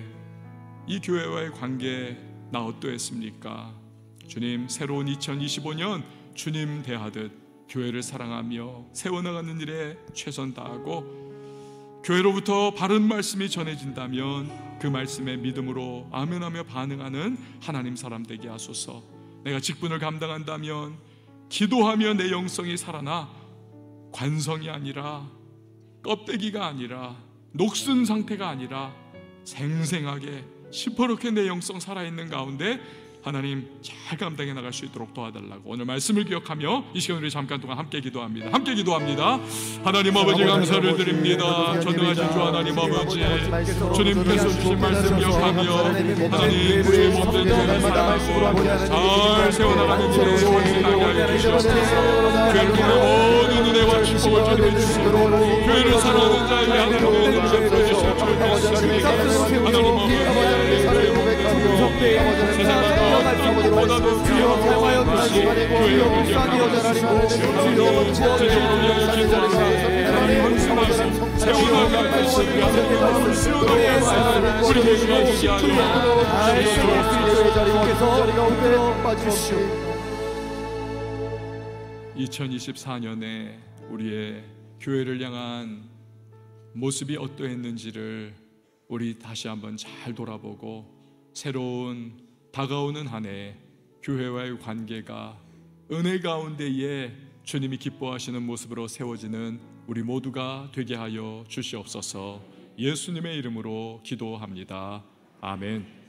이 교회와의 관계 나 어떠했습니까? 주님, 새로운 2025년 주님 대하듯 교회를 사랑하며 세워나가는 일에 최선 다하고 교회로부터 바른 말씀이 전해진다면 그 말씀에 믿음으로 아멘하며 반응하는 하나님 사람 되게 하소서. 내가 직분을 감당한다면 기도하며 내 영성이 살아나 관성이 아니라 껍데기가 아니라 녹슨 상태가 아니라 생생하게 시퍼렇게 내 영성 살아있는 가운데 하나님 잘 감당해 나갈 수 있도록 도와달라고 오늘 말씀을 기억하며 이 시간 우리 잠깐 동안 함께 기도합니다. 함께 기도합니다. 하나님 아버지 감사를 드립니다. 전능하신 주 하나님 아버지, 주님께서 주신 말씀 기억하며 하나님 우리의 몸된 교회를 사랑하고 잘 세워나가는 일에 헌신하게 하여 주시옵소서. 교회를 통해 모든 은혜와 축복을 주님이 주시고 교회를 사랑하는 자에게 하나님의 은혜를 보여주실 줄 믿습니다. 하나님 아버지, 세상과 무엇보다도 귀하고 사랑하신 교회를 기억하고 주여 전적으로 위하여 기도하사 하나님 헌신하신 세워나갈 것을 위하여 세워나게 하사 우리 모두가 주게 하여 주시옵소서. 2024년에 우리의 교회를 향한 모습이 어떠했는지를 우리 다시 한번 잘 돌아보고 새로운 다가오는 한 해 교회와의 관계가 은혜 가운데에 주님이 기뻐하시는 모습으로 세워지는 우리 모두가 되게 하여 주시옵소서. 예수님의 이름으로 기도합니다. 아멘.